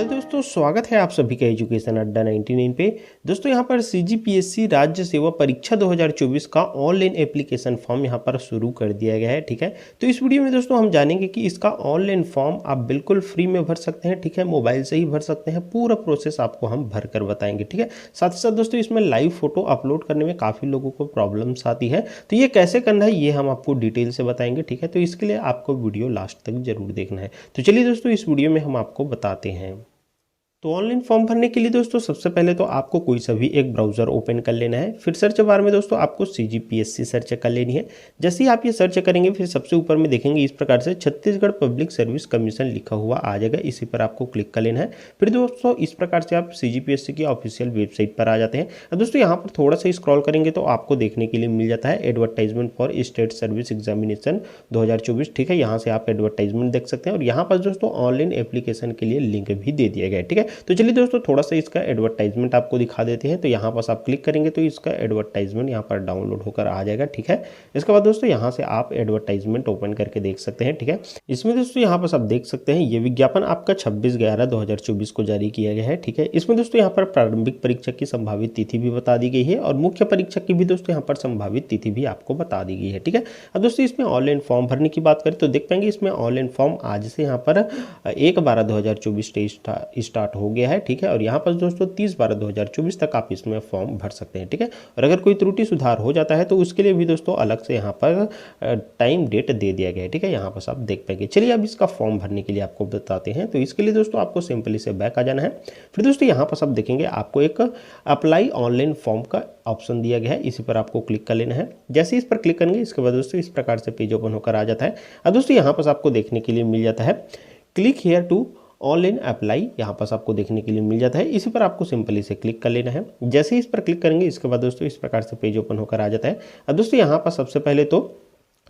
दोस्तों, स्वागत है आप सभी का एजुकेशन अड्डा 99 पे। दोस्तों यहाँ पर सीजीपीएससी राज्य सेवा परीक्षा 2024 का ऑनलाइन एप्लीकेशन फॉर्म यहाँ पर शुरू कर दिया गया है। ठीक है, तो इस वीडियो में दोस्तों हम जानेंगे कि इसका ऑनलाइन फॉर्म आप बिल्कुल फ्री में भर सकते हैं। ठीक है, मोबाइल से ही भर सकते हैं, पूरा प्रोसेस आपको हम भर कर बताएंगे। ठीक है, साथ ही साथ दोस्तों इसमें लाइव फोटो अपलोड करने में काफ़ी लोगों को प्रॉब्लम्स आती है, तो ये कैसे करना है ये हम आपको डिटेल से बताएंगे। ठीक है, तो इसके लिए आपको वीडियो लास्ट तक जरूर देखना है। तो चलिए दोस्तों इस वीडियो में हम आपको बताते हैं। तो ऑनलाइन फॉर्म भरने के लिए दोस्तों सबसे पहले तो आपको कोई सा भी एक ब्राउज़र ओपन कर लेना है। फिर सर्च बार में दोस्तों आपको सीजीपीएससी सर्च कर लेनी है। जैसे ही आप ये सर्च करेंगे फिर सबसे ऊपर में देखेंगे इस प्रकार से छत्तीसगढ़ पब्लिक सर्विस कमीशन लिखा हुआ आ जाएगा, इसी पर आपको क्लिक कर लेना है। फिर दोस्तों इस प्रकार से आप सीजीपीएससी की ऑफिशियल वेबसाइट पर आ जाते हैं। अब दोस्तों यहाँ पर थोड़ा सा स्क्रॉल करेंगे तो आपको देखने के लिए मिल जाता है advertisement for state service examination 2024। ठीक है, यहाँ से आप एडवर्टाइजमेंट देख सकते हैं और यहाँ पर दोस्तों ऑनलाइन एप्लीकेशन के लिए लिंक भी दे दिया गया है। ठीक है, तो चलिए दोस्तों थोड़ा सा इसका एडवर्टाइजमेंट आपको दिखा देते हैं। तो यहाँ पर आप क्लिक करेंगे तो इसका एडवर्टाइजमेंट यहाँ पर डाउनलोड होकर आ जाएगा। ठीक है, इसके बाद दोस्तों यहाँ से आप एडवर्टाइजमेंट ओपन करके देख सकते हैं। ठीक है, इसमें दोस्तों यहाँ पर आप देख सकते हैं ये विज्ञापन आपका 26/11/2024 को जारी किया गया है। ठीक है, इसमें दोस्तों यहाँ पर प्रारंभिक परीक्षा की संभावित तिथि भी बता दी गई है और मुख्य परीक्षा की भी दोस्तों यहाँ पर संभावित तिथि भी आपको बता दी गई है। ठीक है, अब दोस्तों इसमें ऑनलाइन फॉर्म भरने की बात करें तो देख पाएंगे इसमें ऑनलाइन फॉर्म आज से यहाँ पर 1/12/2024 से स्टार्ट हो गया है। ठीक है, और यहाँ पर दोस्तों 30/12/2024 तक आप इसमें फॉर्म भर सकते हैं। ठीक है, और अगर कोई त्रुटि सुधार हो जाता है तो उसके लिए भी दोस्तों अलग से यहाँ पर टाइम डेट दे दिया गया है। ठीक है, यहाँ पर आप देख पाएंगे। चलिए अब इसका फॉर्म भरने के लिए आपको बताते हैं। तो इसके लिए दोस्तों आपको सिंपली से बैक आ जाना है। फिर दोस्तों यहाँ पर आप देखेंगे आपको एक अप्लाई ऑनलाइन फॉर्म का ऑप्शन दिया गया है, इसी पर आपको क्लिक कर लेना है। जैसे इस पर क्लिक करेंगे इसके बाद दोस्तों इस प्रकार से पेज ओपन होकर आ जाता है। अब दोस्तों यहाँ पर आपको देखने के लिए मिल जाता है click here to online apply, यहाँ पर आपको देखने के लिए मिल जाता है। इसी पर आपको सिंपली से क्लिक कर लेना है। जैसे ही इस पर क्लिक करेंगे इसके बाद दोस्तों इस प्रकार से पेज ओपन होकर आ जाता है। अब दोस्तों यहाँ पर सबसे पहले तो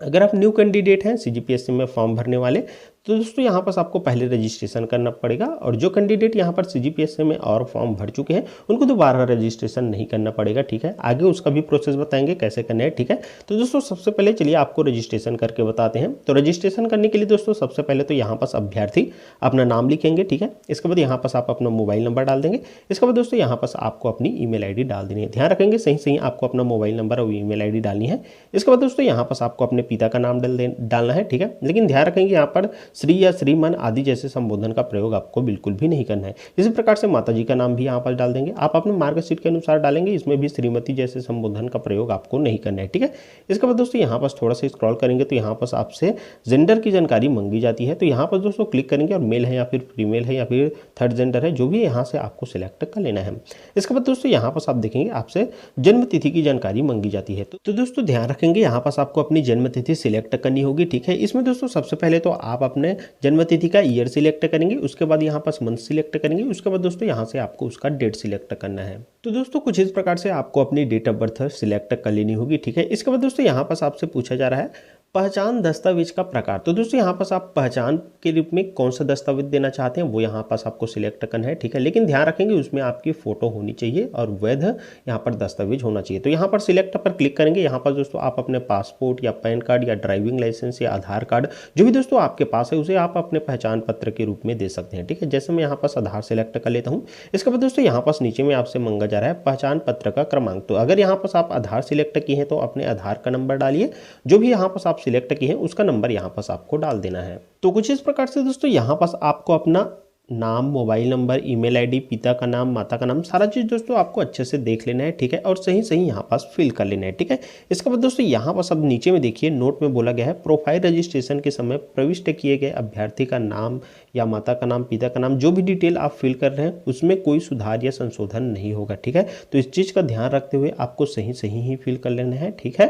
अगर आप न्यू कैंडिडेट हैं सीजीपीएससी में फॉर्म भरने वाले तो दोस्तों यहाँ पर आपको पहले रजिस्ट्रेशन करना पड़ेगा, और जो कैंडिडेट यहाँ पर सीजीपीएससी में और फॉर्म भर चुके हैं उनको दोबारा रजिस्ट्रेशन नहीं करना पड़ेगा। ठीक है, आगे उसका भी प्रोसेस बताएंगे कैसे करना है। ठीक है, तो दोस्तों सबसे पहले चलिए आपको रजिस्ट्रेशन करके बताते हैं। तो रजिस्ट्रेशन करने के लिए दोस्तों सबसे पहले तो यहाँ पर अभ्यर्थी अपना नाम लिखेंगे। ठीक है, इसके बाद यहाँ पर आप अपना मोबाइल नंबर डाल देंगे। इसके बाद दोस्तों यहाँ पर आपको अपनी ईमेल आईडी डाल देनी है। ध्यान रखेंगे सही सही आपको अपना मोबाइल नंबर और ईमेल आईडी डालनी है। इसके बाद दोस्तों यहाँ पर आपको अपने पिता का नाम डालना है। ठीक है, लेकिन ध्यान रखेंगे यहाँ पर श्री या श्रीमान आदि जैसे संबोधन का प्रयोग आपको बिल्कुल भी नहीं करना है। इसी प्रकार से माताजी का नाम भी यहाँ पर डाल देंगे। आप अपने मार्कशीट के अनुसार डालेंगे, इसमें भी श्रीमती जैसे संबोधन का प्रयोग आपको नहीं करना है। ठीक है, इसके बाद दोस्तों यहाँ पर थोड़ा सा स्क्रॉल करेंगे तो यहाँ पर आपसे जेंडर की जानकारी मांगी जाती है। तो यहाँ पर दोस्तों क्लिक करेंगे और मेल है या फिर फीमेल है या फिर थर्ड जेंडर है, जो भी यहाँ से आपको सिलेक्ट कर लेना है। इसके बाद दोस्तों यहाँ पर आप देखेंगे आपसे जन्म तिथि की जानकारी मांगी जाती है। तो दोस्तों ध्यान रखेंगे यहाँ पर आपको अपनी जन्म तिथि सिलेक्ट करनी होगी। ठीक है, इसमें दोस्तों सबसे पहले तो आप अपने जन्म तिथि का ईयर सिलेक्ट करेंगे, उसके बाद यहाँ पर मंथ सिलेक्ट करेंगे, उसके बाद दोस्तों यहाँ से आपको उसका डेट सिलेक्ट करना है। तो दोस्तों कुछ इस प्रकार से आपको अपनी डेट ऑफ बर्थ सिलेक्ट कर लेनी होगी। ठीक है, इसके बाद दोस्तों यहाँ पर आपसे पूछा जा रहा है पहचान दस्तावेज का प्रकार। तो दोस्तों यहाँ पर आप पहचान के रूप में कौन सा दस्तावेज देना चाहते हैं वो यहाँ पर आपको सिलेक्ट करना है। ठीक है, लेकिन ध्यान रखेंगे उसमें आपकी फोटो होनी चाहिए और वैध यहाँ पर दस्तावेज होना चाहिए। तो यहाँ पर सिलेक्ट पर क्लिक करेंगे। यहाँ पर दोस्तों आप अपने पासपोर्ट या पैन कार्ड या ड्राइविंग लाइसेंस या आधार कार्ड जो भी दोस्तों आपके पास है उसे आप अपने पहचान पत्र के रूप में दे सकते हैं। ठीक है, जैसे मैं यहाँ पर आधार सिलेक्ट कर लेता हूँ। इसके बाद दोस्तों यहाँ पर नीचे में आपसे मांगा जा रहा है पहचान पत्र का क्रमांक। तो अगर यहाँ पर आप आधार सिलेक्ट किए हैं तो अपने आधार का नंबर डालिए, जो भी यहाँ पर आप सिलेक्ट किए हैं उसका नंबर यहाँ पर आपको डाल देना है। तो कुछ इस प्रकार से दोस्तों यहाँ पर आपको अपना नाम, मोबाइल नंबर, ईमेल आईडी, पिता का नाम, माता का नाम, सारा चीज़ दोस्तों आपको अच्छे से देख लेना है। ठीक है, और सही सही यहाँ पास फिल कर लेना है। ठीक है, इसके बाद दोस्तों यहाँ पर सब नीचे में देखिए नोट में बोला गया है प्रोफाइल रजिस्ट्रेशन के समय प्रविष्ट किए गए अभ्यर्थी का नाम या माता का नाम, पिता का नाम, जो भी डिटेल आप फिल कर रहे हैं उसमें कोई सुधार या संशोधन नहीं होगा। ठीक है, तो इस चीज़ का ध्यान रखते हुए आपको सही सही ही फिल कर लेना है। ठीक है,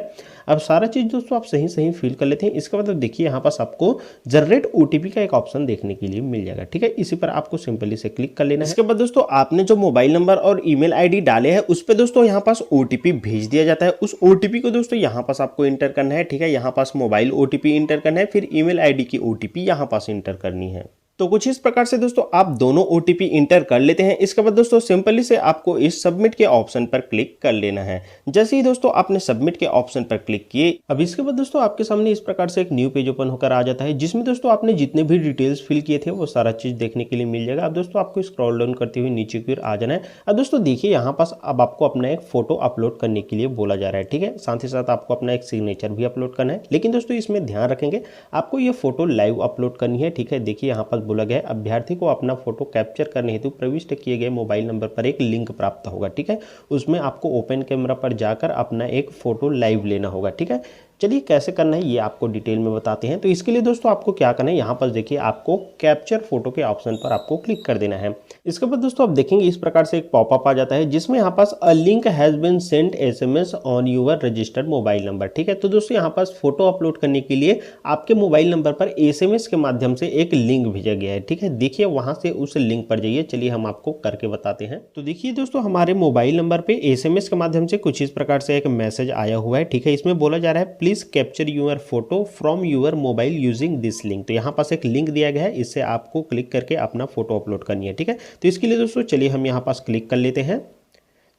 अब सारा चीज़ दोस्तों आप सही सही फिल कर लेते हैं। इसके बाद देखिए यहाँ पास आपको जनरेट ओटीपी का एक ऑप्शन देखने के लिए मिल जाएगा। ठीक है, इसी पर आपको सिंपली से क्लिक कर लेना है। इसके बाद दोस्तों आपने जो मोबाइल नंबर और ईमेल आईडी डाले हैं उस पे दोस्तों यहाँ पास ओटीपी भेज दिया जाता है। उस ओटीपी को दोस्तों यहाँ पास आपको इंटर करना है। ठीक है, यहाँ पास मोबाइल ओटीपी इंटर करना है, फिर ईमेल आईडी की ओटीपी यहाँ पास इंटर करनी है। तो कुछ इस प्रकार से दोस्तों आप दोनों OTP इंटर कर लेते हैं। इसके बाद दोस्तों सिंपली से आपको इस सबमिट के ऑप्शन पर क्लिक कर लेना है। जैसे ही दोस्तों आपने सबमिट के ऑप्शन पर क्लिक किए, अब इसके बाद दोस्तों आपके सामने इस प्रकार से एक न्यू पेज ओपन होकर आ जाता है, जिसमें दोस्तों आपने जितने भी डिटेल्स फिल किए थे वो सारा चीज देखने के लिए मिल जाएगा। अब दोस्तों आपको स्क्रॉल डाउन करते हुए नीचे की ओर आ जाना है। अब दोस्तों देखिए यहाँ पास अब आपको अपना एक फोटो अपलोड करने के लिए बोला जा रहा है, ठीक है। साथ ही साथ आपको अपना एक सिग्नेचर भी अपलोड करना है, लेकिन दोस्तों इसमें ध्यान रखेंगे आपको ये फोटो लाइव अपलोड करनी है, ठीक है। देखिए यहाँ पर बोला गया है अभ्यर्थी को अपना फोटो कैप्चर करने हेतु प्रविष्ट किए गए मोबाइल नंबर पर एक लिंक प्राप्त होगा, ठीक है। उसमें आपको ओपन कैमरा पर जाकर अपना एक फोटो लाइव लेना होगा, ठीक है। चलिए कैसे करना है ये आपको डिटेल में बताते हैं। तो इसके लिए दोस्तों आपको क्या करना है, यहाँ पर देखिए आपको कैप्चर फोटो के ऑप्शन पर आपको क्लिक कर देना है। इसके बाद दोस्तों आप देखेंगे इस प्रकार से एक पॉपअप आ जाता है, जिसमें यहाँ पास a link has been sent SMS on your registered mobile number, ठीक है। तो दोस्तों यहाँ पास फोटो अपलोड करने के लिए आपके मोबाइल नंबर पर SMS के माध्यम से एक लिंक भेजा गया है, ठीक है। देखिए वहां से उस लिंक पर जाइए, चलिए हम आपको करके बताते हैं। तो देखिए दोस्तों हमारे मोबाइल नंबर पे SMS के माध्यम से कुछ इस प्रकार से एक मैसेज आया हुआ है, ठीक है। इसमें बोला जा रहा है please capture your photo from your mobile using this link. तो यहाँ पास एक लिंक दिया गया है, इससे आपको क्लिक करके अपना फोटो अपलोड करनी है, ठीक है। तो इसके लिए दोस्तों चलिए हम यहाँ पास क्लिक कर लेते हैं।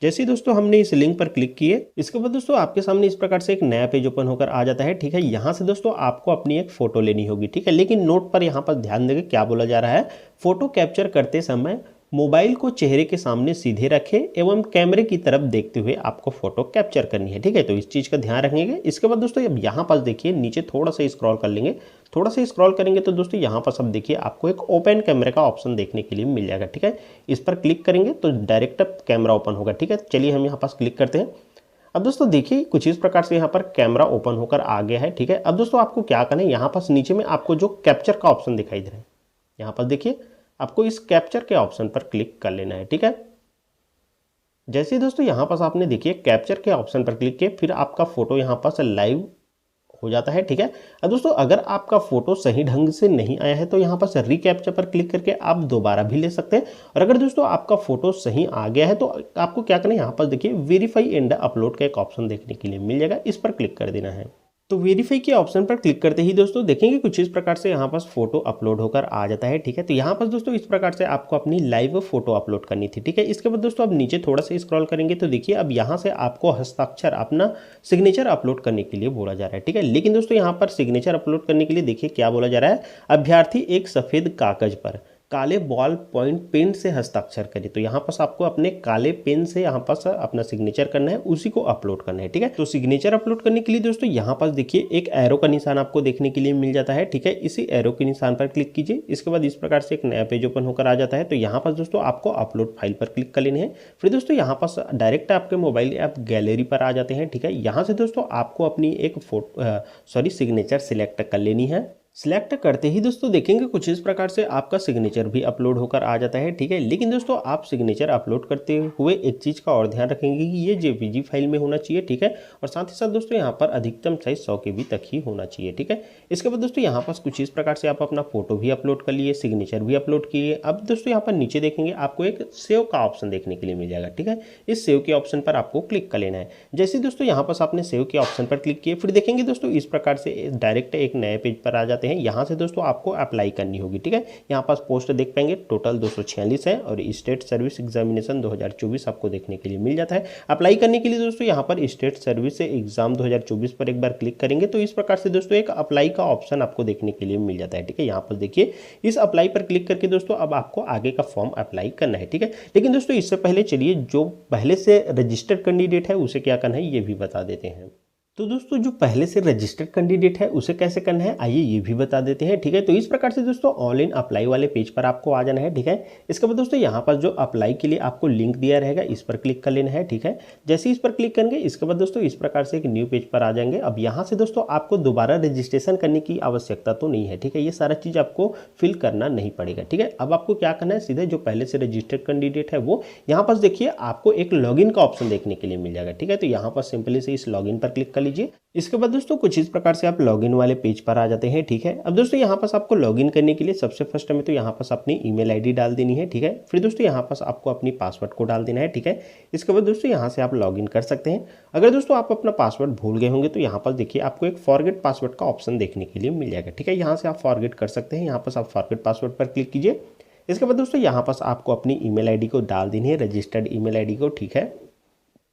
जैसे ही दोस्तों हमने इस लिंक पर क्लिक किए, इसके बाद दोस्तों आपके सामने इस प्रकार से एक नया पेज ओपन होकर आ जाता है, ठीक है। यहाँ से दोस्तों आपको अपनी एक फोटो लेनी होगी, ठीक है। लेकिन नोट पर यहाँ पर ध्यान देंगे क्या बोला जा रहा है, फोटो कैप्चर करते समय मोबाइल को चेहरे के सामने सीधे रखें एवं कैमरे की तरफ देखते हुए आपको फोटो कैप्चर करनी है, ठीक है। तो इस चीज का ध्यान रखेंगे। इसके बाद दोस्तों अब यहाँ पास देखिए नीचे थोड़ा सा स्क्रॉल कर लेंगे, थोड़ा सा स्क्रॉल करेंगे तो दोस्तों यहाँ पर सब देखिए आपको एक ओपन कैमरे का ऑप्शन देखने के लिए मिल जाएगा, ठीक है। इस पर क्लिक करेंगे तो डायरेक्ट कैमरा ओपन होगा, ठीक है। चलिए हम यहाँ पास क्लिक करते हैं। अब दोस्तों देखिए कुछ इस प्रकार से यहाँ पर कैमरा ओपन होकर आ गया है, ठीक है। अब दोस्तों आपको क्या करना है, यहाँ पास नीचे में आपको जो कैप्चर का ऑप्शन दिखाई दे रहा है, यहाँ पर देखिए आपको इस कैप्चर के ऑप्शन पर क्लिक कर लेना है, ठीक है। जैसे ही दोस्तों यहाँ पास आपने देखिए कैप्चर के ऑप्शन पर क्लिक किया, फिर आपका फोटो यहाँ पास लाइव हो जाता है, ठीक है। अब दोस्तों अगर आपका फोटो सही ढंग से नहीं आया है तो यहाँ पास रिकैप्चर पर क्लिक करके आप दोबारा भी ले सकते हैं। और अगर दोस्तों आपका फोटो सही आ गया है तो आपको क्या करना है, यहाँ पास देखिए वेरीफाई एंड अपलोड का एक ऑप्शन देखने के लिए मिल जाएगा, इस पर क्लिक कर देना है। तो वेरीफाई के ऑप्शन पर क्लिक करते ही दोस्तों देखेंगे कुछ इस प्रकार से यहाँ पास फोटो अपलोड होकर आ जाता है, ठीक है। तो यहाँ पास दोस्तों इस प्रकार से आपको अपनी लाइव फोटो अपलोड करनी थी, ठीक है। इसके बाद दोस्तों अब नीचे थोड़ा सा स्क्रॉल करेंगे तो देखिए अब यहाँ से आपको हस्ताक्षर अपना सिग्नेचर अपलोड करने के लिए बोला जा रहा है, ठीक है। लेकिन दोस्तों यहाँ पर सिग्नेचर अपलोड करने के लिए देखिए क्या बोला जा रहा है, अभ्यर्थी एक सफेद कागज पर काले बॉल पॉइंट पेन से हस्ताक्षर करें। तो यहाँ पास आपको अपने काले पेन से यहाँ पास अपना सिग्नेचर करना है, उसी को अपलोड करना है, ठीक है। तो सिग्नेचर अपलोड करने के लिए दोस्तों यहाँ पास देखिए एक एरो का निशान आपको देखने के लिए मिल जाता है, ठीक है। इसी एरो के निशान पर क्लिक कीजिए। इसके बाद इस प्रकार से एक नया पेज ओपन होकर आ जाता है। तो यहाँ पास दोस्तों आपको अपलोड फाइल पर क्लिक कर लेने हैं। फिर दोस्तों यहाँ पास डायरेक्ट आपके मोबाइल ऐप गैलरी पर आ जाते हैं, ठीक है। यहाँ से दोस्तों आपको अपनी एक सिग्नेचर सिलेक्ट कर लेनी है। सिलेक्ट करते ही दोस्तों देखेंगे कुछ इस प्रकार से आपका सिग्नेचर भी अपलोड होकर आ जाता है, ठीक है। लेकिन दोस्तों आप सिग्नेचर अपलोड करते हुए एक चीज़ का और ध्यान रखेंगे कि ये JPG फाइल में होना चाहिए, ठीक है। और साथ ही साथ दोस्तों यहाँ पर अधिकतम साइज 100 KB तक ही होना चाहिए, ठीक है। इसके बाद दोस्तों यहाँ पास कुछ इस प्रकार से आप अपना फोटो भी अपलोड कर लिए, सिग्नेचर भी अपलोड किए। अब दोस्तों यहाँ पर नीचे देखेंगे आपको एक सेव का ऑप्शन देखने के लिए मिल जाएगा, ठीक है। इस सेव के ऑप्शन पर आपको क्लिक कर लेना है। जैसे दोस्तों यहाँ पास आपने सेव के ऑप्शन पर क्लिक किए, फिर देखेंगे दोस्तों इस प्रकार से डायरेक्ट एक नए पेज पर आ जाते हैं। यहाँ से दोस्तों आपको अप्लाई करनी होगी, ठीक है। यहाँ पास पोस्ट देख पाएंगे टोटल 246 है और स्टेट सर्विस एग्जामिनेशन 2024 आपको देखने के लिए मिल जाता है। अप्लाई करने के लिए दोस्तों यहाँ पर स्टेट सर्विस एग्जाम 2024 पर एक बार क्लिक करेंगे तो इस प्रकार से दोस्तों एक अप्लाई का ऑप्शन आपको देखने के लिए मिल जाता है, ठीक है। यहाँ पर देखिए इस अप्लाई पर क्लिक करके दोस्तों अब आपको आगे का फॉर्म अप्लाई करना है, ठीक है। लेकिन दोस्तों इससे पहले चलिए जो पहले से रजिस्टर्ड कैंडिडेट है उसे क्या करना है ये भी बता देते हैं। तो दोस्तों जो पहले से रजिस्टर्ड कैंडिडेट है उसे कैसे करना है आइए ये भी बता देते हैं, ठीक है। तो इस प्रकार से दोस्तों ऑनलाइन अप्लाई वाले पेज पर आपको आ जाना है, ठीक है। इसके बाद दोस्तों यहाँ पर जो अप्लाई के लिए आपको लिंक दिया रहेगा इस पर क्लिक कर लेना है, ठीक है। जैसे इस पर क्लिक करेंगे इसके बाद दोस्तों इस प्रकार से एक न्यू पेज पर आ जाएंगे। अब यहाँ से दोस्तों आपको दोबारा रजिस्ट्रेशन करने की आवश्यकता तो नहीं है, ठीक है। ये सारा चीज़ आपको फिल करना नहीं पड़ेगा, ठीक है। अब आपको क्या करना है, सीधे जो पहले से रजिस्टर्ड कैंडिडेट है वो यहाँ पर देखिए आपको एक लॉगिन का ऑप्शन देखने के लिए मिल जाएगा, ठीक है। तो यहाँ पर सिंपली से इस लॉगिन पर क्लिक कर लीजिए। इसके बाद दोस्तों कुछ इस प्रकार से आप लॉगिन वाले पेज पर आ जाते हैं, ठीक है। अब दोस्तों यहाँ पास आपको लॉगिन करने के लिए सबसे फर्स्ट में तो यहाँ पास अपनी ईमेल आईडी डाल देनी है, ठीक है। फिर दोस्तों यहाँ पास आपको अपनी पासवर्ड को डाल देना है, ठीक है। इसके बाद दोस्तों यहाँ से आप लॉगिन कर सकते हैं। अगर दोस्तों आप अपना पासवर्ड भूल गए होंगे तो यहाँ पर देखिए आपको एक फॉरगेट पासवर्ड का ऑप्शन देखने के लिए मिल जाएगा, ठीक है। यहाँ से आप फॉरगेट कर सकते हैं, यहाँ पास आप फॉरगेट पासवर्ड पर क्लिक कीजिए। इसके बाद दोस्तों यहाँ पास आपको अपनी ईमेल आईडी को डाल देनी है, रजिस्टर्ड ईमेल आईडी को, ठीक है।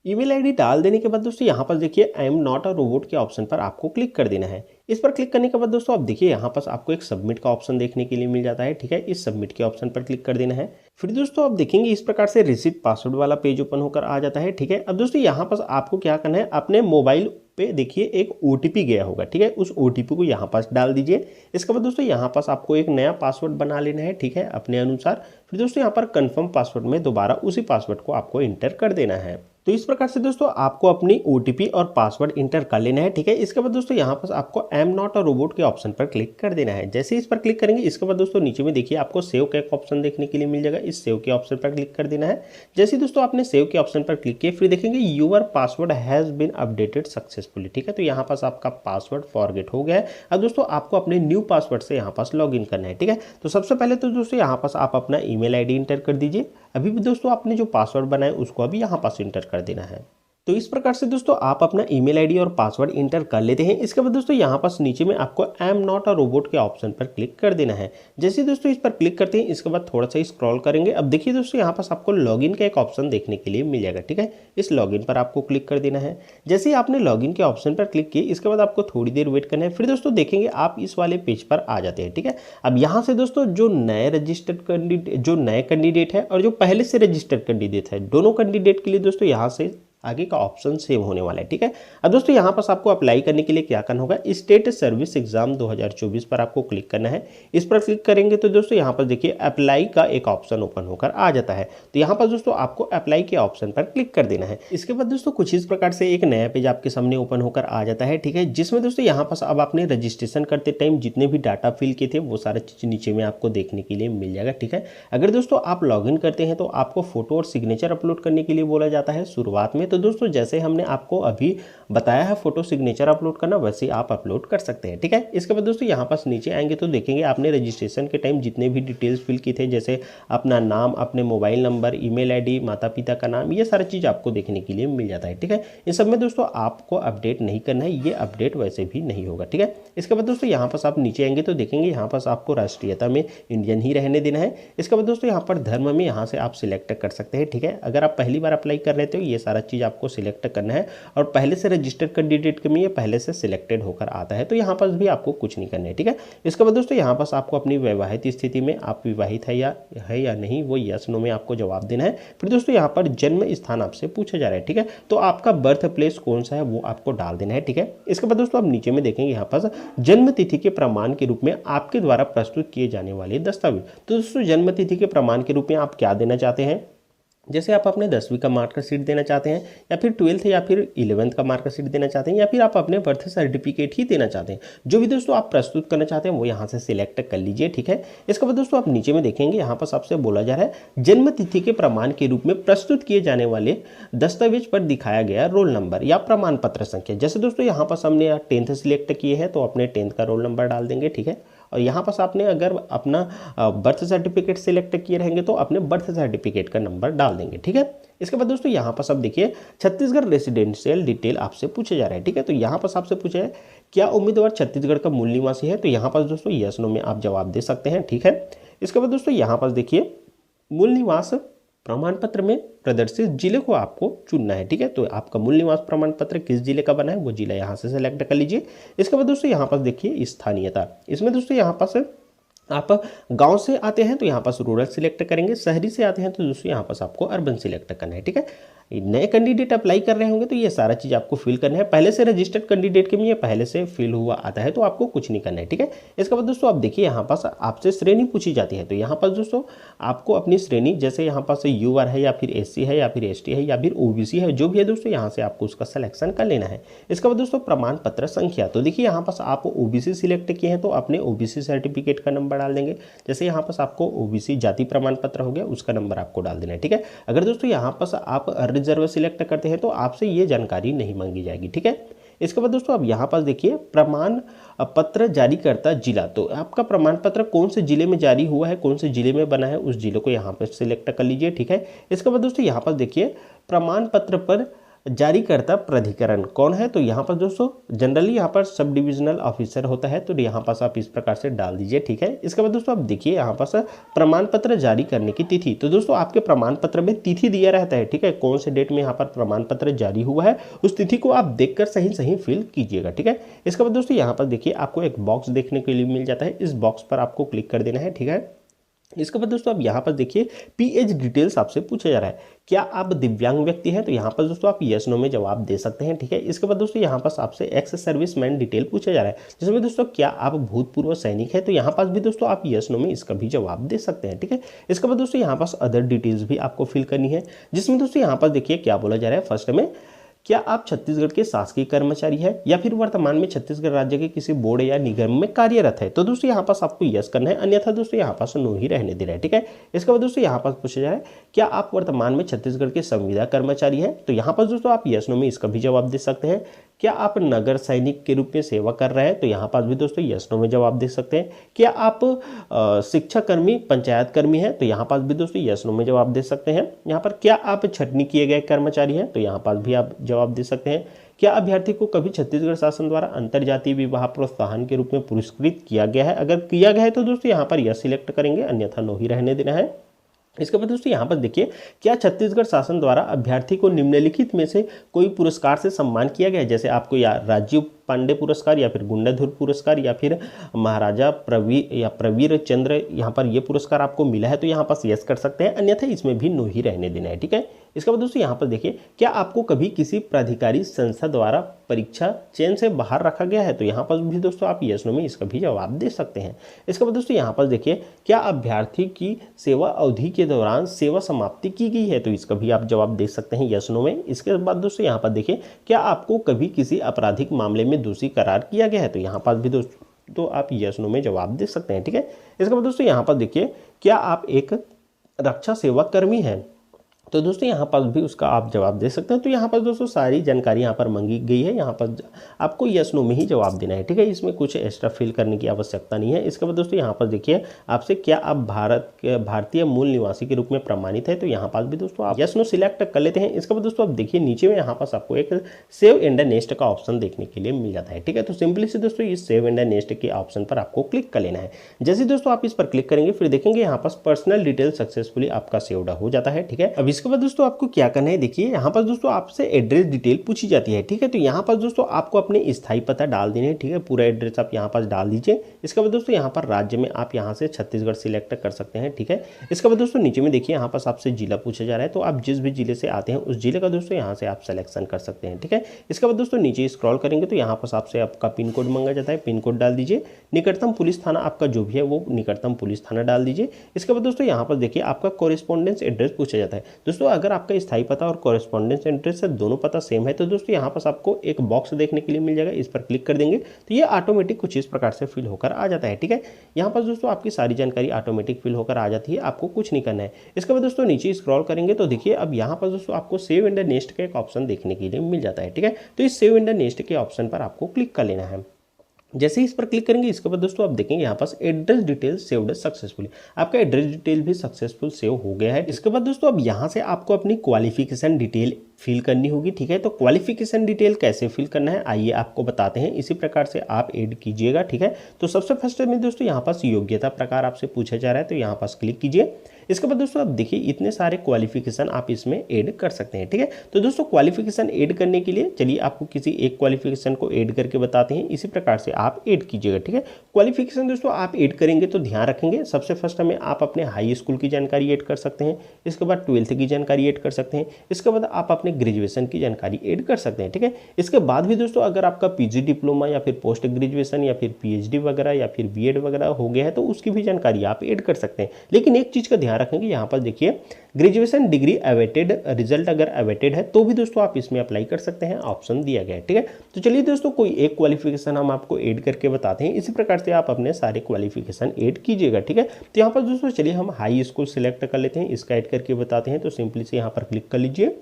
ईमेल आईडी डाल देने के बाद दोस्तों यहाँ पर देखिए I am not a robot के ऑप्शन पर आपको क्लिक कर देना है। इस पर क्लिक करने के बाद दोस्तों आप देखिए यहाँ पर आपको एक सबमिट का ऑप्शन देखने के लिए मिल जाता है, ठीक है। इस सबमिट के ऑप्शन पर क्लिक कर देना है। फिर दोस्तों आप देखेंगे इस प्रकार से रिसीट पासवर्ड वाला पेज ओपन होकर आ जाता है, ठीक है। अब दोस्तों यहाँ पर आपको क्या करना है, अपने मोबाइल पे देखिए एक OTP गया होगा, ठीक है। उस OTP को यहाँ पास डाल दीजिए। इसके बाद दोस्तों यहाँ पास आपको एक नया पासवर्ड बना लेना है, ठीक है, अपने अनुसार। फिर दोस्तों यहाँ पर कंफर्म पासवर्ड में दोबारा उसी पासवर्ड को आपको इंटर कर देना है। तो इस प्रकार से दोस्तों आपको अपनी OTP और पासवर्ड इंटर कर लेना है, ठीक है। इसके बाद दोस्तों यहाँ पर आपको I am not a robot के ऑप्शन पर क्लिक कर देना है। जैसे इस पर क्लिक करेंगे इसके बाद दोस्तों नीचे में देखिए आपको सेव का एक ऑप्शन देखने के लिए मिल जाएगा। इस सेव के ऑप्शन पर क्लिक कर देना है। जैसे दोस्तों आपने सेव के ऑप्शन पर क्लिक किया फिर देखेंगे your password has been updated successfully, ठीक है। तो यहाँ पास आपका पासवर्ड फॉरगेट हो गया है। अब दोस्तों आपको अपने न्यू पासवर्ड से यहाँ पास लॉग इन करना है, ठीक है। तो सबसे पहले तो दोस्तों यहाँ पास आप अपना ईमेल आईडी इंटर कर दीजिए। अभी भी दोस्तों आपने जो पासवर्ड बनाया उसको अभी यहाँ पास इंटर कर देना है। तो इस प्रकार से दोस्तों आप अपना ईमेल आईडी और पासवर्ड इंटर कर लेते हैं। इसके बाद दोस्तों यहाँ पास नीचे में आपको I am not a robot के ऑप्शन पर क्लिक कर देना है। जैसे दोस्तों इस पर क्लिक करते हैं इसके बाद थोड़ा सा स्क्रॉल करेंगे। अब देखिए दोस्तों यहाँ पास आपको लॉगिन का एक ऑप्शन देखने के लिए मिल जाएगा, ठीक है। इस लॉगिन पर आपको क्लिक कर देना है। जैसे ही आपने लॉगिन के ऑप्शन पर क्लिक किए इसके बाद आपको थोड़ी देर वेट करना है। फिर दोस्तों देखेंगे आप इस वाले पेज पर आ जाते हैं, ठीक है। अब यहाँ से दोस्तों जो नए कैंडिडेट है और जो पहले से रजिस्टर्ड कैंडिडेट है, दोनों कैंडिडेट के लिए दोस्तों यहाँ से आगे का ऑप्शन सेव होने वाला है, ठीक है। अब दोस्तों यहाँ पास आपको अप्लाई करने के लिए क्या करना होगा, स्टेट सर्विस एग्जाम 2024 पर आपको क्लिक करना है। इस पर क्लिक करेंगे तो दोस्तों यहाँ पर देखिए अप्लाई का एक ऑप्शन ओपन होकर आ जाता है। तो यहाँ पर दोस्तों आपको अप्लाई के ऑप्शन पर क्लिक कर देना है। इसके बाद दोस्तों कुछ इस प्रकार से एक नया पेज आपके सामने ओपन होकर आ जाता है, ठीक है, जिसमें दोस्तों यहाँ पास अब आपने रजिस्ट्रेशन करते टाइम जितने भी डाटा फिल किए थे वो सारा चीज नीचे में आपको देखने के लिए मिल जाएगा, ठीक है। अगर दोस्तों आप लॉग इन करते हैं तो आपको फोटो और सिग्नेचर अपलोड करने के लिए बोला जाता है शुरुआत में। तो दोस्तों जैसे हमने आपको अभी बताया है फोटो सिग्नेचर अपलोड करना, वैसे आप अपलोड कर सकते हैं, ठीक है। इसके बाद दोस्तों यहाँ पास नीचे आएंगे तो देखेंगे आपने रजिस्ट्रेशन के टाइम जितने भी डिटेल्स फिल किए थे, जैसे अपना नाम, अपने मोबाइल नंबर, ईमेल आईडी, माता पिता का नाम, ये सारी चीज़ आपको देखने के लिए मिल जाता है, ठीक है। इन सब में दोस्तों आपको अपडेट नहीं करना है, ये अपडेट वैसे भी नहीं होगा, ठीक है। इसके बाद दोस्तों यहाँ पास आप नीचे आएंगे तो देखेंगे यहाँ पास आपको राष्ट्रीयता में इंडियन ही रहने देना है। इसके बाद दोस्तों यहाँ पर धर्म में यहाँ से आप सिलेक्ट कर सकते हैं, ठीक है। अगर आप पहली बार अप्लाई कर रहे थे ये सारा चीज़ आपको सिलेक्ट करना है और पहले से रजिस्टर्ड कैंडिडेट के में ये पहले से सिलेक्टेड होकर आता है, तो यहाँ पास भी आपको कुछ नहीं करना है, ठीक है। इसके बाद दोस्तों यहाँ पास आपको अपनी वैवाहिक स्थिति में आप विवाहित है या नहीं वो यस नो में आपको जवाब देना है। फिर दोस्तों यहाँ पर जन्म स्थान आपसे पूछा जा रहा है, ठीक है, तो आपका बर्थ प्लेस कौन सा है वो आपको डाल देना है, ठीक है। इसके बाद दोस्तों आप नीचे में देखेंगे यहाँ पास जन्म तिथि के प्रमाण के रूप में आपके द्वारा प्रस्तुत किए जाने वाले दस्तावेज। तो दोस्तों जन्म तिथि के प्रमाण के रूप में आप क्या देना चाहते हैं, जैसे आप अपने 10वीं का मार्कशीट देना चाहते हैं या फिर 12th या फिर 11th का मार्कशीट देना चाहते हैं या फिर आप अपने बर्थ सर्टिफिकेट ही देना चाहते हैं, जो भी दोस्तों आप प्रस्तुत करना चाहते हैं वो यहाँ से सिलेक्ट कर लीजिए, ठीक है। इसके बाद दोस्तों आप नीचे में देखेंगे यहाँ पर आपसे बोला जा रहा है जन्म तिथि के प्रमाण के रूप में प्रस्तुत किए जाने वाले दस्तावेज पर दिखाया गया रोल नंबर या प्रमाण पत्र संख्या। जैसे दोस्तों यहाँ पर हमने 10th सिलेक्ट किए हैं तो अपने 10th का रोल नंबर डाल देंगे, ठीक है। और यहाँ पास आपने अगर अपना बर्थ सर्टिफिकेट सिलेक्ट किए रहेंगे तो अपने बर्थ सर्टिफिकेट का नंबर डाल देंगे, ठीक है। इसके बाद दोस्तों यहाँ पास आप देखिए छत्तीसगढ़ रेसिडेंशियल डिटेल आपसे पूछा जा रहा है, ठीक है। तो यहाँ पास आपसे पूछा है क्या उम्मीदवार छत्तीसगढ़ का मूल निवासी है, तो यहाँ पास दोस्तों यस नो में आप जवाब दे सकते हैं, ठीक है। इसके बाद दोस्तों यहाँ पास देखिए मूल निवास प्रमाण पत्र में प्रदर्शित जिले को आपको चुनना है, ठीक है। तो आपका मूल निवास प्रमाण पत्र किस जिले का बना है वो जिला यहाँ से सेलेक्ट कर लीजिए। इसके बाद दोस्तों यहाँ पास देखिए स्थानीयता, इसमें दोस्तों यहाँ पास आप गांव से आते हैं तो यहाँ पास रूरल सिलेक्ट करेंगे, शहरी से आते हैं तो दोस्तों यहाँ पास आपको अर्बन सिलेक्ट करना है, ठीक है। नए कैंडिडेट अप्लाई कर रहे होंगे तो ये सारा चीज़ आपको फिल करना है। पहले से रजिस्टर्ड कैंडिडेट के में ये पहले से फिल हुआ आता है तो आपको कुछ नहीं करना है, ठीक है। इसके बाद दोस्तों आप देखिए यहाँ पास आपसे श्रेणी पूछी जाती है, तो यहाँ पास दोस्तों आपको अपनी श्रेणी जैसे यहाँ पास यूआर है या फिर एससी है या फिर एसटी है या फिर ओबीसी है, जो भी है दोस्तों यहाँ से आपको उसका सिलेक्शन कर लेना है। इसके बाद दोस्तों प्रमाण पत्र संख्या, तो देखिए यहाँ पास आप ओबीसी सिलेक्ट किए हैं तो अपने ओबीसी सर्टिफिकेट का नंबर डाल देंगे। जैसे यहाँ पास आपको ओबीसी जाति प्रमाण पत्र हो गया उसका नंबर आपको डाल देना है, ठीक है। अगर दोस्तों यहाँ पास आप रिजर्व सिलेक्ट करते हैं तो आपसे ये जानकारी नहीं मांगी जाएगी, ठीक है। इसके बाद दोस्तों अब यहाँ पास देखिए प्रमाण पत्र जारी करता जिला, तो आपका प्रमाण पत्र कौन से जिले में जारी हुआ है, कौन से जिले में बना है, उस जिले को यहाँ पर सिलेक्ट कर लीजिए, ठीक है। इसके बाद दोस्तों यहाँ पर देखिए प्रमाण पत्र पर जारी करता प्राधिकरण कौन है, तो यहाँ पर दोस्तों जनरली यहाँ पर सब डिविजनल ऑफिसर होता है, तो यहाँ पास आप इस प्रकार से डाल दीजिए, ठीक है। इसके बाद दोस्तों आप देखिए यहाँ पास प्रमाण पत्र जारी करने की तिथि, तो दोस्तों आपके प्रमाण पत्र में तिथि दिया रहता है, ठीक है, कौन से डेट में यहाँ पर प्रमाण पत्र जारी हुआ है उस तिथि को आप देखकर सही सही फिल कीजिएगा, ठीक है। इसके बाद दोस्तों यहाँ पर देखिए आपको एक बॉक्स देखने के लिए मिल जाता है, इस बॉक्स पर आपको क्लिक कर देना है, ठीक है। इसके बाद दोस्तों अब यहाँ पर देखिए पीएच डिटेल्स आपसे पूछा जा रहा है, क्या आप दिव्यांग व्यक्ति हैं, तो यहाँ पर दोस्तों आप यस नो में जवाब दे सकते हैं, ठीक है। इसके बाद दोस्तों यहाँ पास आपसे एक्स सर्विसमैन डिटेल पूछा जा रहा है, जिसमें दोस्तों क्या आप भूतपूर्व सैनिक है, तो यहाँ पास भी दोस्तों आप यस नो में इसका भी जवाब दे सकते हैं, ठीक है। इसके बाद दोस्तों यहाँ पास अदर डिटेल्स भी आपको फिल करनी है, जिसमें दोस्तों यहाँ पास देखिए क्या बोला जा रहा है। फर्स्ट में क्या आप छत्तीसगढ़ के शासकीय कर्मचारी है या फिर वर्तमान में छत्तीसगढ़ राज्य के किसी बोर्ड या निगम में कार्यरत है, तो दोस्तों यहाँ पास आपको यस करना है, अन्यथा दोस्तों यहाँ पास नो ही रहने देना है, ठीक है। इसके बाद दोस्तों यहाँ पास पूछा जा रहा है क्या आप वर्तमान में छत्तीसगढ़ के संविदा कर्मचारी है, तो यहाँ पर दोस्तों आप यस नो में इसका भी जवाब दे सकते हैं। क्या आप नगर सैनिक के रूप में सेवा कर रहे हैं, तो यहाँ पास भी दोस्तों यस नो में जवाब दे सकते हैं। क्या आप शिक्षा कर्मी पंचायत कर्मी हैं, तो यहाँ पास भी दोस्तों यस नो में जवाब दे सकते हैं। यहाँ पर क्या आप छटनी किए गए कर्मचारी हैं, तो यहाँ पास भी आप जवाब दे सकते हैं। क्या अभ्यर्थी को कभी छत्तीसगढ़ शासन द्वारा अंतरजातीय विवाह प्रोत्साहन के रूप में पुरस्कृत किया गया है, अगर किया गया है तो दोस्तों यहाँ पर यस सिलेक्ट करेंगे, अन्यथा नो ही रहने देना है। इसके बाद दोस्तों यहाँ पर देखिए क्या छत्तीसगढ़ शासन द्वारा अभ्यर्थी को निम्नलिखित में से कोई पुरस्कार से सम्मान किया गया है, जैसे आपको या राजीव पांडे पुरस्कार या फिर गुंडाधुर पुरस्कार या फिर महाराजा प्रवीर चंद्र यहाँ पर ये पुरस्कार आपको मिला है, तो यहाँ पास यस कर सकते हैं, अन्यथा इसमें भी नो ही रहने देना है, ठीक है। इसके बाद दोस्तों यहाँ पर देखिए क्या आपको कभी किसी प्राधिकारी संस्था द्वारा परीक्षा चयन से बाहर रखा गया है, तो यहाँ पर भी दोस्तों आप यस नो में इसका भी जवाब दे सकते हैं। इसके बाद दोस्तों यहाँ पर देखिए क्या अभ्यर्थी की सेवा अवधि के दौरान सेवा समाप्ति की गई है, तो इसका भी आप जवाब दे सकते हैं यस नो में। इसके बाद दोस्तों यहाँ पर देखिए क्या आपको कभी किसी आपराधिक मामले में दोषी करार किया गया है, तो यहाँ पर भी दोस्तों तो आप यस नो में जवाब दे सकते हैं, ठीक है। इसके बाद दोस्तों यहाँ पर देखिए क्या आप एक रक्षा सेवा कर्मी हैं, तो दोस्तों यहाँ पर भी उसका आप जवाब दे सकते हैं। तो यहाँ पर दोस्तों सारी जानकारी यहाँ पर मांगी गई है, यहाँ पर आपको यस नो में ही जवाब देना है, ठीक है, इसमें कुछ एक्स्ट्रा फिल करने की आवश्यकता नहीं है। इसके बाद दोस्तों यहाँ पर देखिए आपसे क्या आप भारतीय मूल निवासी के रूप में प्रमाणित है, तो यहाँ पर भी दोस्तों आप यस नो सिलेक्ट कर लेते हैं। इसके बाद दोस्तों आप देखिए नीचे में यहाँ पास आपको एक सेव एंड नेक्स्ट का ऑप्शन देखने के लिए मिल जाता है, ठीक है। तो सिंपली से दोस्तों इस सेव एंड नेक्स्ट के ऑप्शन पर आपको क्लिक कर लेना है। जैसे दोस्तों आप इस पर क्लिक करेंगे फिर देखेंगे यहाँ पास पर्सनल डिटेल सक्सेसफुली आपका सेव्ड हो जाता है, ठीक है। अब इसके बाद दोस्तों आपको क्या करना है, देखिए यहाँ पर दोस्तों आपसे एड्रेस डिटेल पूछी जाती है, ठीक है। तो यहाँ पर दोस्तों आपको अपने स्थायी पता डाल देने हैं, ठीक है, पूरा एड्रेस आप यहाँ पर डाल दीजिए। इसके बाद दोस्तों यहाँ पर राज्य में आप यहाँ से छत्तीसगढ़ सिलेक्ट कर सकते हैं, ठीक है। इसके बाद दोस्तों नीचे में देखिए यहाँ पास आपसे जिला पूछा जा रहा है, तो आप जिस भी जिले से आते हैं उस जिले का दोस्तों यहाँ से आप सिलेक्शन कर सकते हैं, ठीक है। इसके बाद दोस्तों नीचे स्क्रॉल करेंगे तो यहाँ पास आपसे आपका पिन कोड मांगा जाता है, पिन कोड डाल दीजिए। निकटतम पुलिस थाना आपका जो भी है वो निकटतम पुलिस थाना डाल दीजिए। इसके बाद दोस्तों यहाँ पर देखिए आपका कॉरेस्पॉन्डेंस एड्रेस पूछा जाता है। दोस्तों अगर आपका स्थायी पता और कॉरेस्पॉन्डेंस एड्रेस से दोनों पता सेम है तो दोस्तों यहाँ पास आपको एक बॉक्स देखने के लिए मिल जाएगा, इस पर क्लिक कर देंगे तो ये ऑटोमेटिक कुछ इस प्रकार से फिल होकर आ जाता है, ठीक है। यहाँ पर दोस्तों आपकी सारी जानकारी ऑटोमेटिक फिल होकर आ जाती है, आपको कुछ नहीं करना है। इसके बाद दोस्तों नीचे स्क्रॉल करेंगे तो देखिए अब यहाँ पर दोस्तों आपको सेव एंड नेक्स्ट का एक ऑप्शन देखने के लिए मिल जाता है, ठीक है। तो इस सेव एंड नेक्स्ट के ऑप्शन पर आपको क्लिक कर लेना है। जैसे ही इस पर क्लिक करेंगे इसके बाद दोस्तों आप देखेंगे यहाँ पास एड्रेस डिटेल सेव्ड सक्सेसफुली, आपका एड्रेस डिटेल भी सक्सेसफुल सेव हो गया है। इसके बाद दोस्तों अब यहाँ से आपको अपनी क्वालिफिकेशन डिटेल फिल करनी होगी, ठीक है। तो क्वालिफिकेशन डिटेल कैसे फिल करना है आइए आपको बताते हैं, इसी प्रकार से आप ऐड कीजिएगा, ठीक है। तो सबसे फर्स्ट में दोस्तों यहाँ पास योग्यता प्रकार आपसे पूछा जा रहा है, तो यहाँ पास क्लिक कीजिए। इसके बाद दोस्तों आप देखिए इतने सारे क्वालिफिकेशन आप इसमें ऐड कर सकते हैं, ठीक है। तो दोस्तों क्वालिफिकेशन ऐड करने के लिए चलिए आपको किसी एक क्वालिफिकेशन को ऐड करके बताते हैं, इसी प्रकार से आप ऐड कीजिएगा, ठीक है। क्वालिफिकेशन दोस्तों आप ऐड करेंगे तो ध्यान रखेंगे सबसे फर्स्ट में आप अपने हाई स्कूल की जानकारी ऐड कर सकते हैं, इसके बाद 12th की जानकारी ऐड कर सकते हैं, इसके बाद आप अपने ग्रेजुएशन की जानकारी ऐड कर सकते हैं, ठीक है। इसके बाद भी दोस्तों अगर आपका पीजी डिप्लोमा या फिर पोस्ट ग्रेजुएशन या फिर पीएचडी वगैरह या फिर बीएड वगैरह हो गया है तो उसकी भी जानकारी आप ऐड कर सकते हैं। लेकिन एक चीज़ का ध्यान रखेंगे, यहाँ पर देखिए ग्रेजुएशन डिग्री अवेटेड, रिजल्ट अगर अवेटेड है तो भी दोस्तों आप इसमें अप्लाई कर सकते हैं, ऑप्शन दिया गया है, ठीक है। तो चलिए दोस्तों कोई एक क्वालिफिकेशन हम आपको ऐड करके बताते हैं, इसी प्रकार से आप अपने सारे क्वालिफिकेशन ऐड कीजिएगा, ठीक है। तो यहाँ पर दोस्तों चलिए हम हाई स्कूल सिलेक्ट कर लेते हैं, इसका ऐड करके बताते हैं। तो सिंपली से यहाँ पर क्लिक कर लीजिए।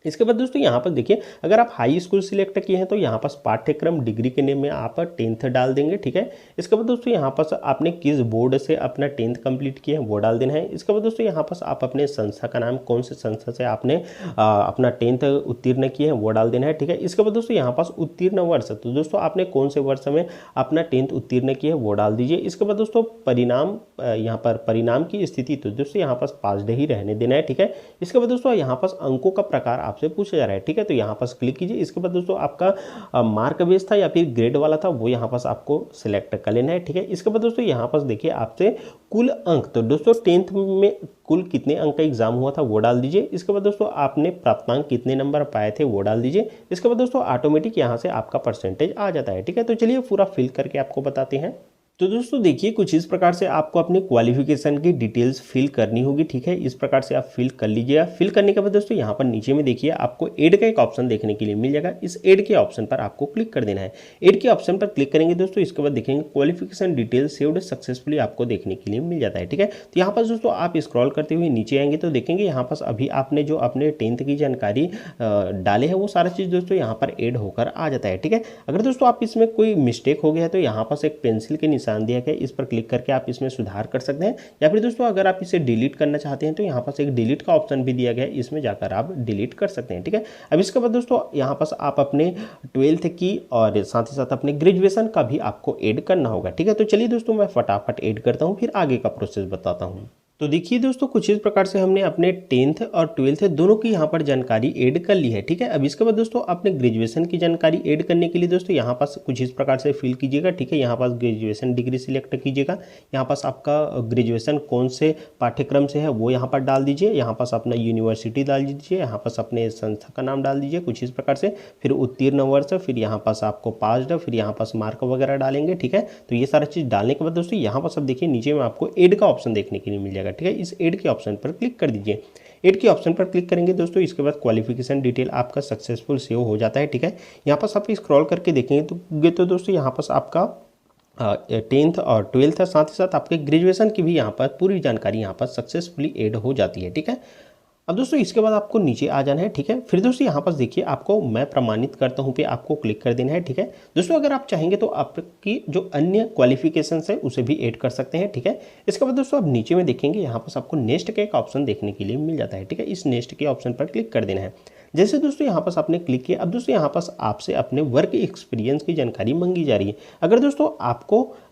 इसके बाद दोस्तों यहाँ पर देखिए, अगर आप हाई स्कूल सिलेक्ट किए हैं तो यहाँ पास पाठ्यक्रम डिग्री के नेम में आप 10th डाल देंगे, ठीक है। इसके बाद दोस्तों यहाँ पास आपने किस बोर्ड से अपना 10th कंप्लीट किया है वो डाल देना है। इसके बाद दोस्तों यहाँ पास आप अपने संस्था का नाम, कौन से संस्था से आपने अपना 10th उत्तीर्ण किया है वो डाल देना है, ठीक है। इसके बाद दोस्तों यहाँ पास उत्तीर्ण वर्ष, तो दोस्तों आपने कौन से वर्ष में अपना 10th उत्तीर्ण किया है वो डाल दीजिए। इसके बाद दोस्तों परिणाम, यहाँ पर परिणाम की स्थिति, तो दोस्तों यहाँ पास पास्ड ही रहने देना है, ठीक है। इसके बाद दोस्तों यहाँ पास अंकों का प्रकार आपसे पूछा जा रहा है, ठीक है, तो यहाँ पास क्लिक कीजिए। इसके बाद दोस्तों आपका मार्क बेस था या फिर ग्रेड वाला था वो यहाँ पास आपको सिलेक्ट कर लेना है, ठीक है। इसके बाद दोस्तों यहाँ पास देखिए आपसे कुल अंक, तो दोस्तों 10th में कुल कितने अंक का एग्जाम हुआ था वो डाल दीजिए। इसके बाद दोस्तों आपने प्राप्तांक कितने नंबर पाए थे वो डाल दीजिए। इसके बाद दोस्तों ऑटोमेटिक यहाँ से आपका परसेंटेज आ जाता है, ठीक है। तो चलिए पूरा फिल करके आपको बताते हैं। तो दोस्तों देखिए कुछ इस प्रकार से आपको अपने क्वालिफिकेशन की डिटेल्स फिल करनी होगी, ठीक है। इस प्रकार से आप फिल कर लीजिएगा। फिल करने के बाद दोस्तों यहाँ पर नीचे में देखिए आपको ऐड का एक ऑप्शन देखने के लिए मिल जाएगा। इस ऐड के ऑप्शन पर आपको क्लिक कर देना है। ऐड के ऑप्शन पर क्लिक करेंगे दोस्तों, इसके बाद देखेंगे क्वालिफिकेशन डिटेल्स सेव्ड सक्सेसफुली आपको देखने के लिए मिल जाता है, ठीक है। तो यहाँ पर दोस्तों आप स्क्रॉल करते हुए नीचे आएंगे तो देखेंगे यहाँ पर अभी आपने जो अपने 10th की जानकारी डाले है वो सारा चीज़ दोस्तों यहाँ पर ऐड होकर आ जाता है, ठीक है। अगर दोस्तों आप इसमें कोई मिस्टेक हो गया है तो यहाँ पर एक पेंसिल के निशान दिया गया, इस पर क्लिक करके आप इसमें सुधार कर सकते हैं। या फिर दोस्तों अगर आप इसे डिलीट करना चाहते हैं तो यहाँ पास एक डिलीट का ऑप्शन भी दिया गया है, इसमें जाकर आप डिलीट कर सकते हैं, ठीक है। अब इसके बाद दोस्तों यहाँ पास आप अपने 12th की और साथ ही साथ अपने ग्रेजुएशन का भी आपको ऐड करना होगा, ठीक है। तो चलिए दोस्तों मैं फटाफट ऐड करता हूँ, फिर आगे का प्रोसेस बताता हूँ। तो देखिए दोस्तों कुछ इस प्रकार से हमने अपने 10th और 12th दोनों की यहाँ पर जानकारी ऐड कर ली है, ठीक है। अब इसके बाद दोस्तों अपने ग्रेजुएशन की जानकारी ऐड करने के लिए दोस्तों यहाँ पास कुछ इस प्रकार से फिल कीजिएगा, ठीक है। यहाँ पास ग्रेजुएशन डिग्री सिलेक्ट कीजिएगा। यहाँ पास आपका ग्रेजुएशन कौन से पाठ्यक्रम से है वो यहाँ पर डाल दीजिए। यहाँ पास अपना यूनिवर्सिटी डाल दीजिए। यहाँ पास अपने संस्था का नाम डाल दीजिए कुछ इस प्रकार से, फिर उत्तीर्ण वर्ष, फिर यहाँ पास आपको पास्ड, फिर यहाँ पास मार्क वगैरह डालेंगे, ठीक है। तो ये सारा चीज़ डालने के बाद दोस्तों यहाँ पास अब देखिए नीचे में आपको ऐड का ऑप्शन देखने के लिए मिल जाएगा, ठीक है। इस ऐड के ऑप्शन पर क्लिक कर दीजिए। ऐड के ऑप्शन पर क्लिक करेंगे दोस्तों, इसके बाद क्वालिफिकेशन डिटेल आपका सक्सेसफुल सेव हो जाता है, ठीक है। यहाँ पास आप स्क्रॉल करके देखेंगे तो दोस्तों यहाँ पास आपका 10th और 12th साथ ही साथ आपके ग्रेजुएशन की भी यहाँ पर पूरी जानकारी यहाँ पर सक्सेसफुली ऐड हो जाती है, ठीक है। अब दोस्तों इसके बाद आपको नीचे आ जाना है, ठीक है। फिर दोस्तों यहाँ पास देखिए आपको मैं प्रमाणित करता हूँ पे आपको क्लिक कर देना है, ठीक है। दोस्तों अगर आप चाहेंगे तो आपकी जो अन्य क्वालिफिकेशन है उसे भी ऐड कर सकते हैं, ठीक है। इसके बाद दोस्तों आप नीचे में देखेंगे यहाँ पास आपको नेक्स्ट का एक ऑप्शन देखने के लिए मिल जाता है, ठीक है। इस नेक्स्ट के ऑप्शन पर क्लिक कर देना है। जैसे दोस्तों यहाँ पास आपने क्लिक किया, अब दोस्तों यहाँ पास आपसे अपने वर्क एक्सपीरियंस की जानकारी मांगी जा रही है। अगर दोस्तों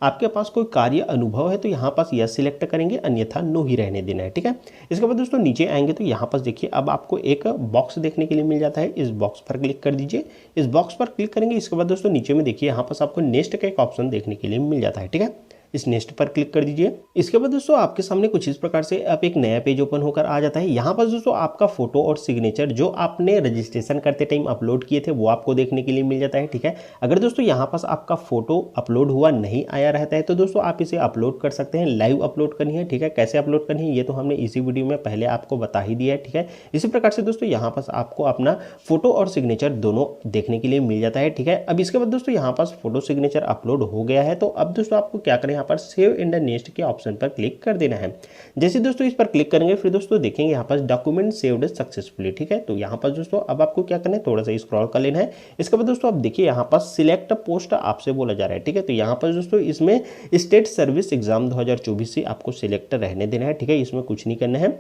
आपके पास कोई कार्य अनुभव है तो यहाँ पास यस सिलेक्ट करेंगे, अन्यथा नो ही रहने देना है, ठीक है। इसके बाद दोस्तों नीचे आएंगे तो यहाँ पास देखिए अब आपको एक बॉक्स देखने के लिए मिल जाता है। इस बॉक्स पर क्लिक कर दीजिए। इस बॉक्स पर क्लिक करेंगे, इसके बाद दोस्तों नीचे में देखिए यहाँ पास आपको नेक्स्ट का एक ऑप्शन देखने के लिए मिल जाता है, ठीक है। इस नेक्स्ट पर क्लिक कर दीजिए। इसके बाद दोस्तों आपके सामने कुछ इस प्रकार से आप एक नया पेज ओपन होकर आ जाता है। यहाँ पर दोस्तों आपका फोटो और सिग्नेचर जो आपने रजिस्ट्रेशन करते टाइम अपलोड किए थे वो आपको देखने के लिए मिल जाता है, ठीक है। अगर दोस्तों यहाँ पास आपका फोटो अपलोड हुआ नहीं आया रहता है तो दोस्तों आप इसे अपलोड कर सकते हैं। लाइव अपलोड करनी है, ठीक है। कैसे अपलोड करनी है ये तो हमने इसी वीडियो में पहले आपको बता ही दिया है, ठीक है। इसी प्रकार से दोस्तों यहाँ पास आपको अपना फोटो और सिग्नेचर दोनों देखने के लिए मिल जाता है, ठीक है। अब इसके बाद दोस्तों यहाँ पास फोटो सिग्नेचर अपलोड हो गया है तो अब दोस्तों आपको क्या करें, यहाँ पर सेव इन द नेक्स्ट के ऑप्शन पर क्लिक कर देना है। जैसे दोस्तों इस पर क्लिक करेंगे फिर दोस्तों देखेंगे यहाँ पर डॉक्यूमेंट सेव्ड सक्सेसफुली, ठीक है। तो यहाँ पर दोस्तों अब आपको क्या करना है, थोड़ा सा स्क्रॉल कर लेना है। इसके बाद दोस्तों आप देखिए यहाँ पर सिलेक्ट पोस्ट आपसे बोला जा रहा है, ठीक है। तो यहाँ पर दोस्तों इसमें स्टेट सर्विस एग्जाम 2024 से आपको सिलेक्ट रहने देना है, ठीक है। इसमें कुछ नहीं करना है।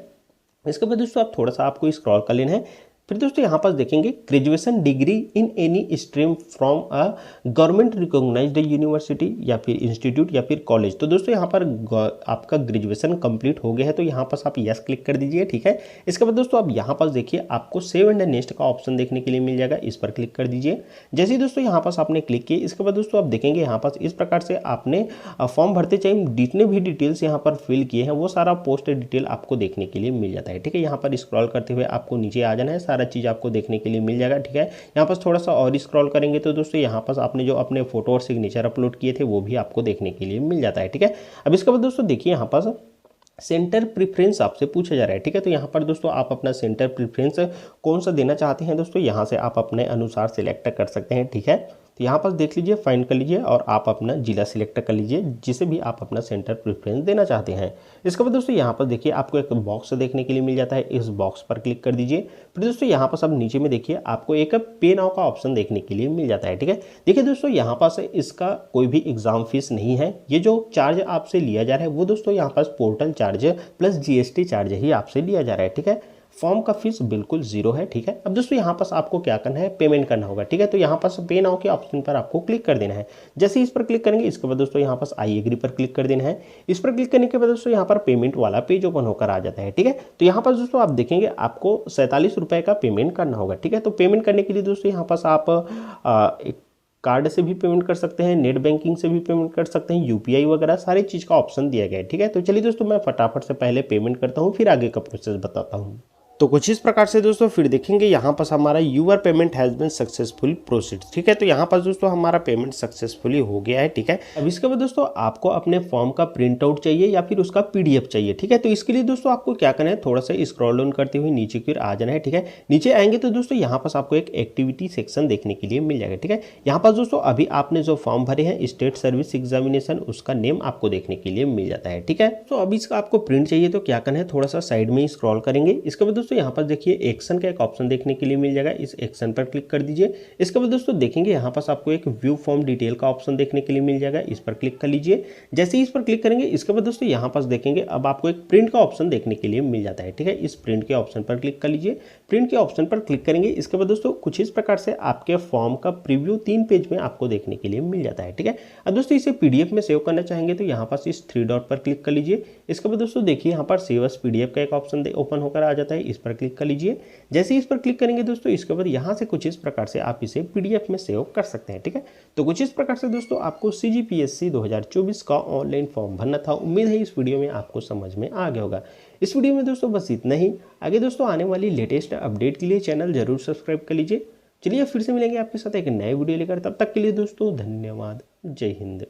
इसके बाद दोस्तों आप थोड़ा सा आपको स्क्रॉल कर लेना है। फिर दोस्तों यहाँ पर देखेंगे graduation degree in any stream from a government recognised university या फिर इंस्टीट्यूट या फिर कॉलेज। तो दोस्तों यहाँ पर आपका ग्रेजुएशन कंप्लीट हो गया है तो यहाँ पर आप यस क्लिक कर दीजिए, ठीक है। इसके बाद दोस्तों अब यहाँ पर देखिए आपको सेव एंड नेक्स्ट का ऑप्शन देखने के लिए मिल जाएगा, इस पर क्लिक कर दीजिए। जैसे ही दोस्तों यहाँ पर आपने क्लिक किया इसके बाद दोस्तों आप देखेंगे यहाँ पर इस प्रकार से आपने फॉर्म भरते टाइम जितने भी डिटेल्स यहाँ पर फिल किए हैं वो सारा पोस्ट डिटेल आपको देखने के लिए मिल जाता है, ठीक है। यहाँ पर स्क्रॉल करते हुए आपको नीचे आ जाना है, सारा चीज़ आपको देखने के लिए मिल जाएगा, ठीक है। यहाँ पर थोड़ा सा और स्क्रॉल करेंगे तो दोस्तों यहाँ पर आपने जो अपने फोटो और सिग्नेचर अपलोड किए थे वो भी आपको देखने के लिए मिल जाता है, ठीक है। अब इसके बाद दोस्तों देखिए यहाँ पर सेंटर प्रेफरेंस आपसे पूछा जा रहा है, ठीक है। तो यहाँ पर दोस्तों आप अपना सेंटर प्रेफरेंस कौन सा देना चाहते हैं दोस्तों यहाँ से आप अपने अनुसार सिलेक्ट कर सकते हैं, ठीक है। तो यहाँ पर देख लीजिए, फाइंड कर लीजिए और आप अपना जिला सिलेक्ट कर लीजिए जिसे भी आप अपना सेंटर प्रेफरेंस देना चाहते हैं। इसके बाद दोस्तों यहाँ पर देखिए आपको एक बॉक्स देखने के लिए मिल जाता है, इस बॉक्स पर क्लिक कर दीजिए। फिर दोस्तों यहाँ पर सब नीचे में देखिए आपको एक पे नाउ का ऑप्शन देखने के लिए मिल जाता है, ठीक है। देखिए दोस्तों यहाँ पास इसका कोई भी एग्जाम फीस नहीं है, ये जो चार्ज आपसे लिया जा रहा है वो दोस्तों यहाँ पास portal charge plus GST charge ही आपसे लिया जा रहा है, ठीक है। फॉर्म का फीस बिल्कुल जीरो है, ठीक है। अब दोस्तों यहाँ पास आपको क्या करना है, पेमेंट करना होगा, ठीक है। तो यहाँ पास पे नाउ के ऑप्शन पर आपको क्लिक कर देना है। जैसे ही इस पर क्लिक करेंगे इसके बाद दोस्तों यहाँ पास आई एग्री पर क्लिक कर देना है। इस पर क्लिक करने के बाद दोस्तों यहाँ पर पेमेंट वाला पेज ओपन होकर आ जाता है, ठीक है। तो यहाँ पास दोस्तों आप देखेंगे आपको 47 रुपये का पेमेंट करना होगा, ठीक है। तो पेमेंट करने के लिए दोस्तों यहाँ पास आप कार्ड से भी पेमेंट कर सकते हैं, नेट बैंकिंग से भी पेमेंट कर सकते हैं, यूपीआई वगैरह सारी चीज़ का ऑप्शन दिया गया है, ठीक है। तो चलिए दोस्तों मैं फटाफट से पहले पेमेंट करता हूँ, फिर आगे का प्रोसेस बताता हूँ। तो कुछ इस प्रकार से दोस्तों फिर देखेंगे यहाँ पास हमारा your payment has been successful proceed, ठीक है। तो यहाँ पास दोस्तों हमारा पेमेंट सक्सेसफुली हो गया है, ठीक है। अब इसके बाद दोस्तों आपको अपने फॉर्म का प्रिंट आउट चाहिए या फिर उसका पीडीएफ चाहिए, ठीक है। तो इसके लिए दोस्तों आपको क्या करना है, थोड़ा सा स्क्रॉल डाउन करते हुए नीचे की ओर आ जाना है, ठीक है। नीचे आएंगे तो दोस्तों यहाँ पास आपको एक एक्टिविटी सेक्शन देखने के लिए मिल जाएगा, ठीक है। यहाँ पास दोस्तों अभी आपने जो फॉर्म भरे हैं स्टेट सर्विस एग्जामिनेशन, उसका नेम आपको देखने के लिए मिल जाता है, ठीक है। तो अभी इसका आपको प्रिंट चाहिए तो क्या करना है, थोड़ा सा साइड में स्क्रॉल करेंगे। इसके बाद दोस्तों यहाँ पास देखिए एक्शन का एक ऑप्शन देखने के लिए मिल जाएगा, इस एक्शन पर क्लिक कर दीजिए। इसके बाद दोस्तों देखेंगे यहाँ पास आपको एक व्यू फॉर्म डिटेल का ऑप्शन देखने के लिए मिल जाएगा, इस पर क्लिक कर लीजिए। जैसे ही इस पर क्लिक करेंगे इसके बाद दोस्तों यहाँ पास देखेंगे अब आपको एक प्रिंट का ऑप्शन देखने के लिए मिल जाता है, ठीक है। इस प्रिंट के ऑप्शन पर क्लिक कर लीजिए। प्रिंट के ऑप्शन पर क्लिक करेंगे इसके बाद दोस्तों कुछ इस प्रकार से आपके फॉर्म का प्रीव्यू 3 पेज में आपको देखने के लिए मिल जाता है, ठीक है। अब दोस्तों इसे पीडीएफ में सेव करना चाहेंगे तो यहाँ पास इस 3 डॉट पर क्लिक कर लीजिए। इसके बाद दोस्तों देखिए यहाँ पर सेव एज पीडीएफ का एक ऑप्शन ओपन होकर आ जाता है, इस पर क्लिक कर लीजिए। जैसे इस पर क्लिक करेंगे दोस्तों इसके बाद यहाँ से कुछ इस प्रकार से आप इसे पीडीएफ में सेव कर सकते हैं, ठीक है। तो कुछ इस प्रकार से दोस्तों आपको सीजीपीएससी 2024 का ऑनलाइन फॉर्म भरना था। उम्मीद है इस वीडियो में आपको समझ में आ गया होगा। इस वीडियो में दोस्तों बस इतना ही। आगे दोस्तों आने वाली लेटेस्ट अपडेट के लिए चैनल जरूर सब्सक्राइब कर लीजिए। चलिए फिर से मिलेंगे आपके साथ एक नए वीडियो लेकर, तब तक के लिए दोस्तों धन्यवाद। जय हिंद।